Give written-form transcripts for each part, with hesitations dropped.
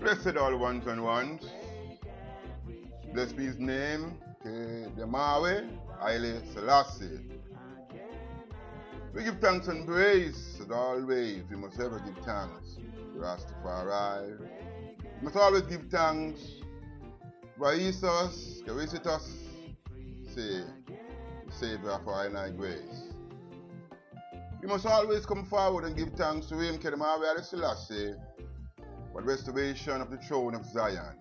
Blessed all ones and ones. Blessed be his name, the Mawe, Haile Selassie. We give thanks and praise as always. We must ever give thanks to Rastafari. We must always give thanks for Jesus, to visit us, say, the Savior of our inner grace. We must always come forward and give thanks to him, the Mawe Haile Selassie, for the restoration of the throne of Zion.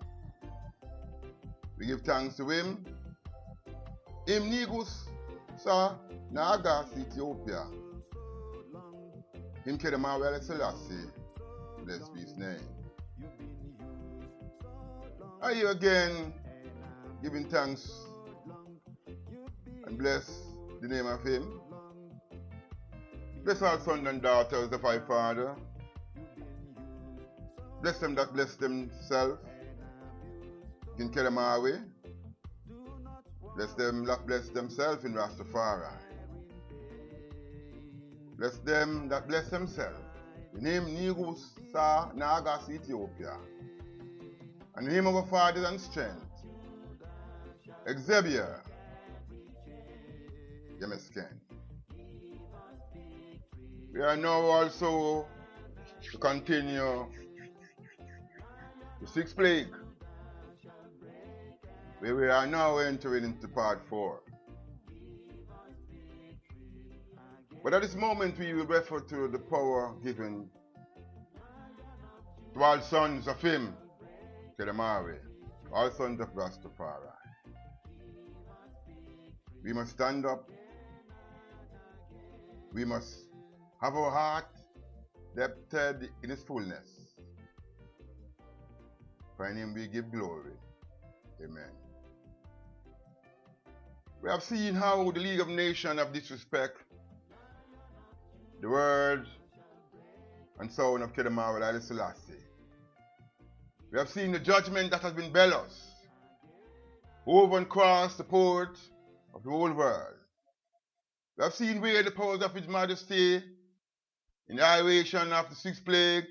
We give thanks to him. Him Nigus sa Nagas Ethiopia. Him the Mawe Haile Selassie. Blessed be his name. Are you again giving thanks and bless the name of him? Bless our sons and daughters of our Father. Bless them that bless themselves. In Kedemawe. Bless them that bless themselves in Rastafari. Bless them that bless themselves. In him Nigus sa Nagas Ethiopia. And in him our fathers and strength. Xavier. Yemesken. We are now also to continue the sixth plague, where we are now entering into part 4. But at this moment we will refer to the power given to all sons of him, Kedemawe, all sons of Rastafari. We must stand up. We must have our heart depthed in his fullness. For in him we give glory. Amen. We have seen how the League of Nations have disrespected the words and sound of Kedemawe Haile Selassie. We have seen the judgment that has been bellows over and across the port of the whole world. We have seen where the powers of His Majesty in the annihilation of the sixth plague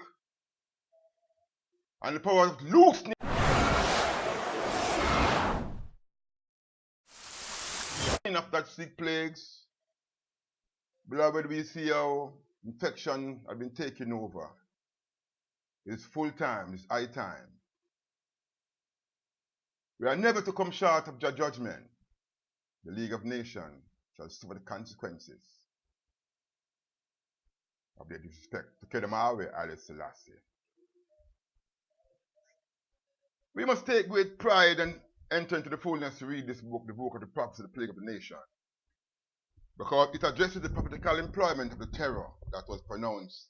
and the powers of loosening of that six plagues. Beloved, we see how infection has been taken over. It's full time, it's high time. We are never to come short of judgment. The League of Nations shall suffer the consequences of their disrespect to Kedemawe Haile Selassie. We must take great pride and enter into the fullness to read this book, the book of the prophecy, the plague of the nation, because it addresses the prophetical employment of the terror that was pronounced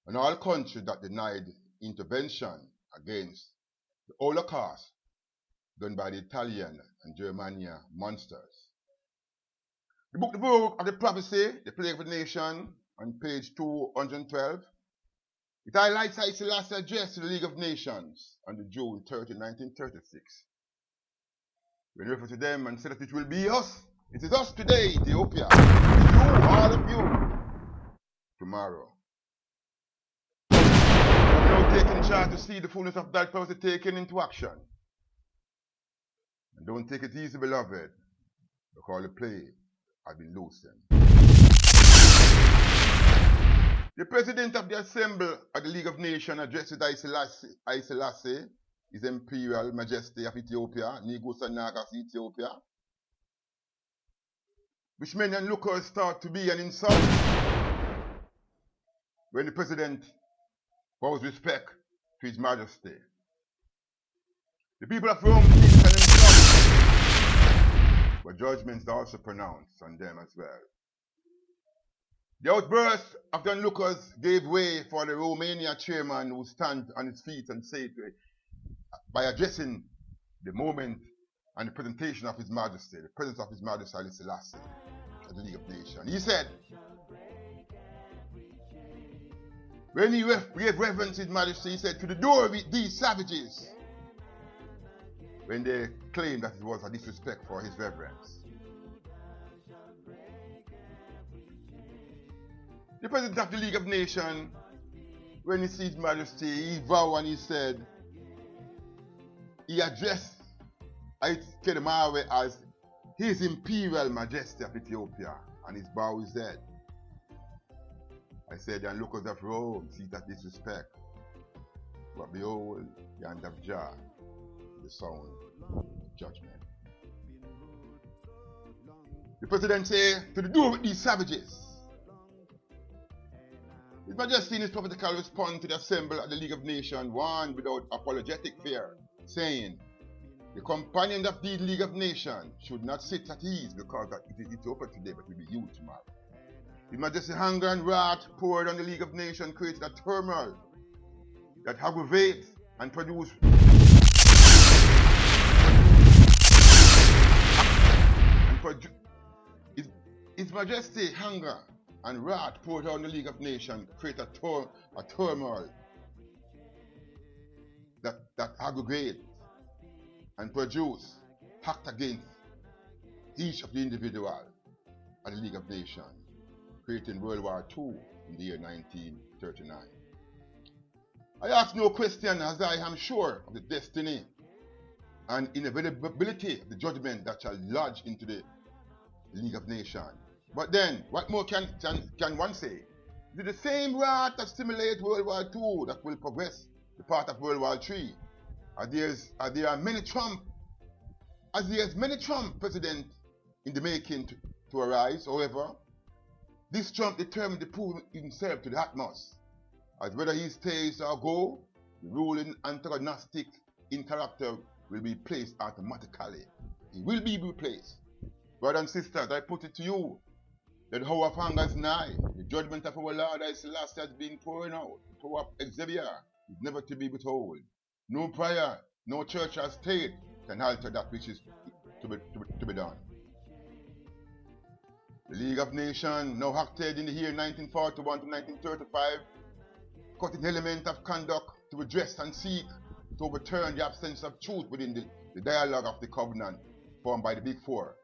on all countries that denied intervention against the Holocaust done by the Italian and Germania monsters. The book of the prophecy, the plague of the nation, on page 212, it highlights Haile Selassie address to the League of Nations on the June 30, 1936. We refer to them and say that it will be us. It is us today, Ethiopia. You, all of you, tomorrow. We have now taken charge to see the fullness of that prophecy taken into action. And don't take it easy, beloved, because the plague has been loosened. The President of the Assembly of the League of Nations addressed Haile Selassie, His Imperial Majesty of Ethiopia, Negus and Nagas Ethiopia, which many onlookers thought to be an insult when the President vows respect to His Majesty. The people of Rome see this an insult, but judgments are also pronounced on them as well. The outburst of the onlookers gave way for the Romania chairman who stand on his feet and say to it, by addressing the moment and the presentation of His Majesty, the presence of His Majesty Haile Selassie at the League of Nations. He said, when he gave reverence to His Majesty, he said, to the door of these savages, when they claimed that it was a disrespect for his reverence. The President of the League of Nations, when he sees Majesty, he vowed and he said, he addressed Kedemawe as His Imperial Majesty of Ethiopia, and his bow his head. I said, and lookers of Rome see that disrespect, but behold, the hand of Jah, the sound of judgment. The president said, to the door with these savages. His Majesty in his prophetical response to the assembly at the League of Nations warned without apologetic fear, saying, the companions of the League of Nations should not sit at ease because it is Ethiopia today, but will be you tomorrow. His Majesty's hunger and wrath poured on the League of Nations created a turmoil that aggravates and produces His Majesty's hunger and wrath poured on the League of Nations created a turmoil that aggregates and produce act against each of the individuals at the League of Nations, creating World War II in the year 1939. I ask no question, as I am sure of the destiny and inevitability of the judgment that shall lodge into the League of Nations. But then, what more can one say? Is it the same wrath that stimulates World War II that will progress the path of World War III? As there are many Trump presidents in the making to arise, however, this Trump determined to prove himself to the utmost, as whether he stays or go, the ruling antagonistic in character will be placed automatically. He will be replaced. Brothers and sisters, I put it to you that the hour of anger is nigh. The judgment of our Lord Haile Selassie has been pouring out. The power of Xavier is never to be withheld. No prayer, no church or state can alter that which is to be done. The League of Nations, now acted in the year 1941 to 1935, cut an element of conduct to address and seek to overturn the absence of truth within the dialogue of the covenant formed by the Big Four,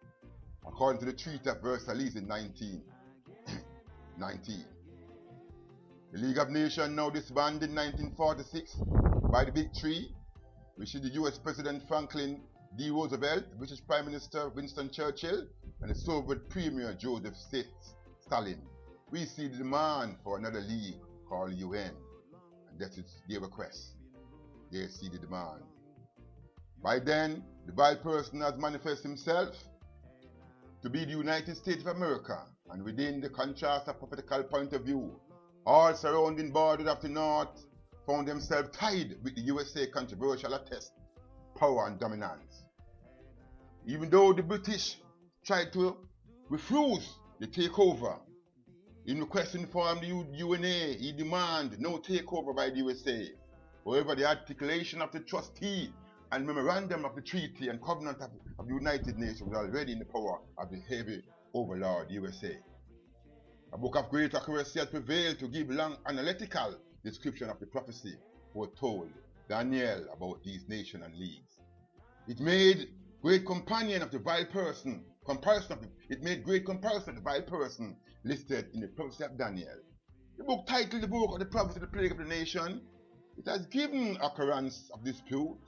according to the Treaty of Versailles in 1919. The League of Nations, now disbanded in 1946 by the Big Three, which is the US President Franklin D. Roosevelt, British Prime Minister Winston Churchill, and the Soviet Premier Joseph Stalin. We see the demand for another league called UN, and that is their request. They see the demand. By then, the vile person has manifested himself to be the United States of America, and within the contrast of prophetical point of view, all surrounding borders of the North found themselves tied with the USA controversial attest, power and dominance. Even though the British tried to refuse the takeover, in requesting from the UNA, he demanded no takeover by the USA. However, the articulation of the trustee and memorandum of the treaty and covenant of the United Nations was already in the power of the heavy overlord USA. A book of great accuracy has prevailed to give long analytical description of the prophecy foretold Daniel about these nations and leagues. It made great comparison of the vile person listed in the prophecy of Daniel. The book titled the book of the prophecy of the plague of the nation, it has given occurrence of dispute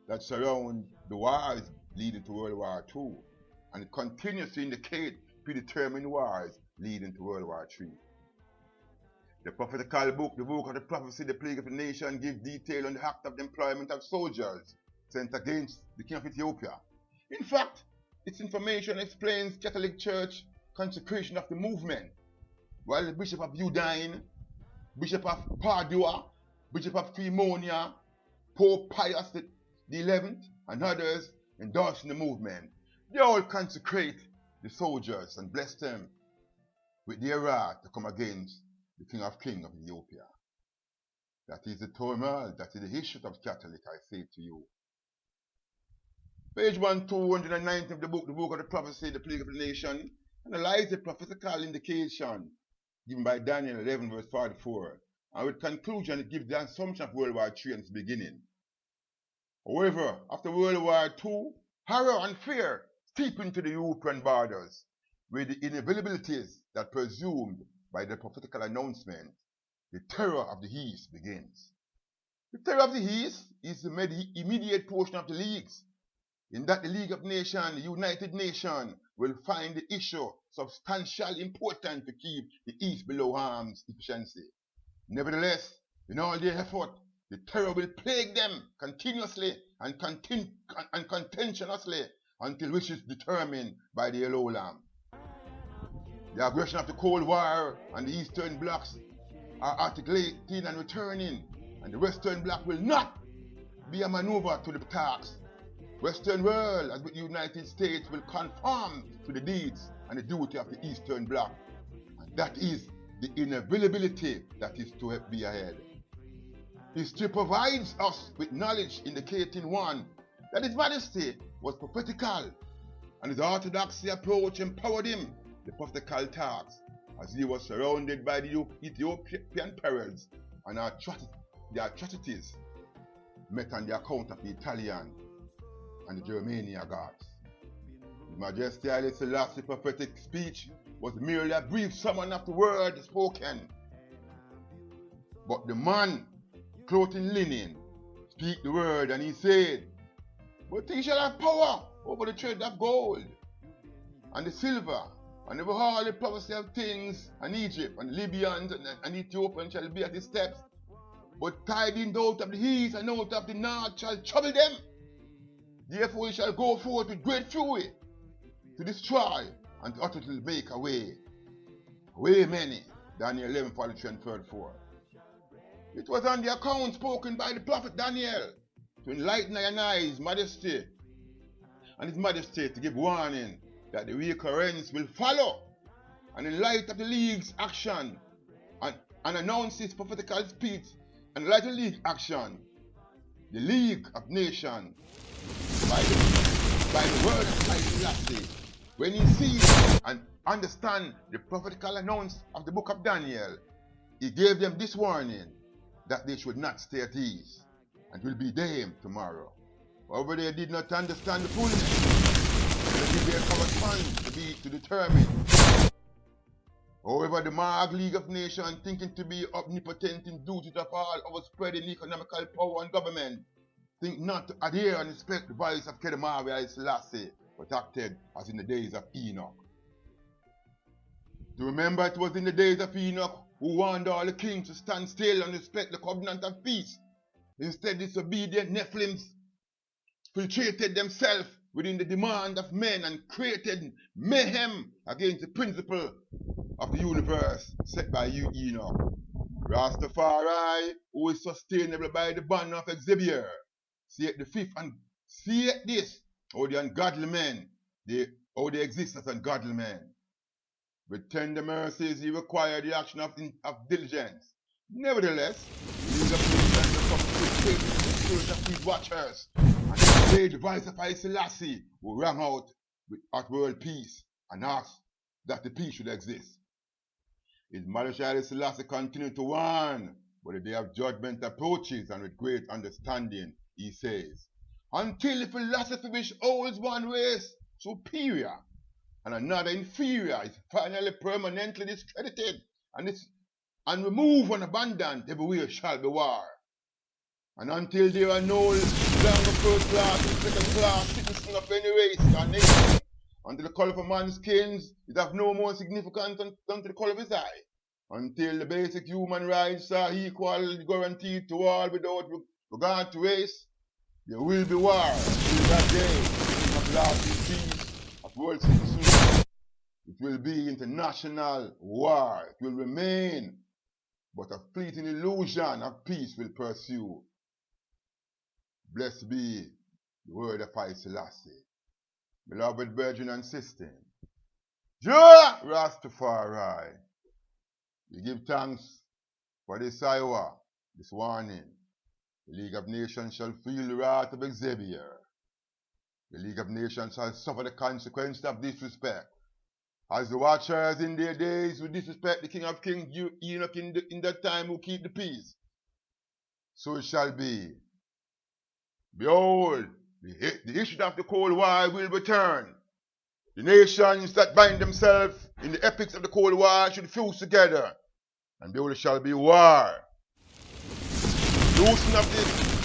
that surround the wars leading to World War II, and it continues to indicate predetermined wars leading to World War III. The prophetical book, the book of the prophecy, the plague of the nation, gives detail on the act of the employment of soldiers sent against the king of Ethiopia. In fact, its information explains Catholic Church consecration of the movement, while the Bishop of Udine, Bishop of Padua, Bishop of Cremona, Pope Pius XI, and others endorsing the movement. They all consecrate the soldiers and bless them with their wrath to come against the King of Kings of Ethiopia. That is the turmoil, that is the issue of Catholic, I say to you. Page 290 of the book of the prophecy, the plague of the nation, analyze the prophetical indication given by Daniel 11 verse 44, and with conclusion it gives the assumption of World War III and its beginning. However, after World War II, horror and fear steep into the European borders, with the inevitabilities that presumed by the prophetical announcement, the terror of the East begins. The terror of the East is the immediate portion of the leagues. In that the League of Nations, the United Nations, will find the issue substantially important to keep the East below arms efficiency. Nevertheless, in all their effort, the terror will plague them continuously and contentiously until which is determined by the yellow lamb. The aggression of the Cold War and the Eastern blocks are articulating and returning, and the Western bloc will not be a maneuver to the task. Western world, as with the United States, will conform to the deeds and the duty of the Eastern bloc. And that is the inevitability that is to be ahead. History provides us with knowledge indicating one, that His Majesty was prophetical, and his orthodoxy approach empowered him the prophetical task, as he was surrounded by the Ethiopian perils and the atrocities met on the account of the Italian and the Germania gods. His Majesty Haile Selassie's prophetic speech was merely a brief summary of the word spoken. But the man clothed in linen speak the word, and he said, "But he shall have power over the treasure of gold and the silver, and over all the prophecy of things, and Egypt and Libyans and Ethiopians shall be at his steps. But tidings out of the east and out of the north shall trouble them. Therefore he shall go forth with great fury to destroy and to utterly make away many." Daniel 11:43 and 34. It was on the account spoken by the prophet Daniel to enlighten our eyes, Majesty, and His Majesty to give warning that the recurrence will follow, and in light of the League's action and announce his prophetical speech, and in light of the League action, the League of Nations, by the word of Haile Selassie, when he sees and understands the prophetical announce of the book of Daniel, he gave them this warning, that they should not stay at ease, and will be damned tomorrow. However, they did not understand the fullness, they did their correspond to determine. However, the Mag League of Nations, thinking to be omnipotent in duty of all overspreading economical power and government, think not to adhere and respect the voice of Kedemari Haile Selassie, but acted as in the days of Enoch. To remember, it was in the days of Enoch who warned all the kings to stand still and respect the covenant of peace. Instead, disobedient Nephilims filtrated themselves within the demand of men and created mayhem against the principle of the universe set by Enoch. Rastafari, who is sustainable by the banner of Xavier, saith the fifth, and saith this, how the ungodly men, how they exist as ungodly men. With tender mercies he required the action of diligence. Nevertheless, the League of Nations will come to the spirit of these watchers, and obey the voice of Haile Selassie, who rang out at world peace and asked that the peace should exist. His Majesty Haile Selassie continued to warn, but the day of judgment approaches, and with great understanding he says, "Until the philosophy which holds one race superior and another inferior is finally permanently discredited and removed and abandoned, everywhere shall be war. And until there are no longer first class and second class citizens of any race or nation, until the color of a man's skin is of no more significance than the color of his eye, until the basic human rights are equal, guaranteed to all without regard to race, there will be war until that day of lasting peace of world citizens. It will be international war. It will remain, but a fleeting illusion of peace will pursue. Blessed be the word of Haile Selassie. Beloved brethren and sisters, Jah Rastafari, we give thanks for this hour, this warning. The League of Nations shall feel the wrath of Xavier. The League of Nations shall suffer the consequences of disrespect. As the watchers in their days who disrespect the King of Kings, Enoch in that time who keep the peace, so it shall be. Behold, the issue of the Cold War will return. The nations that bind themselves in the epics of the Cold War should fuse together, and there shall be war. Loosen of this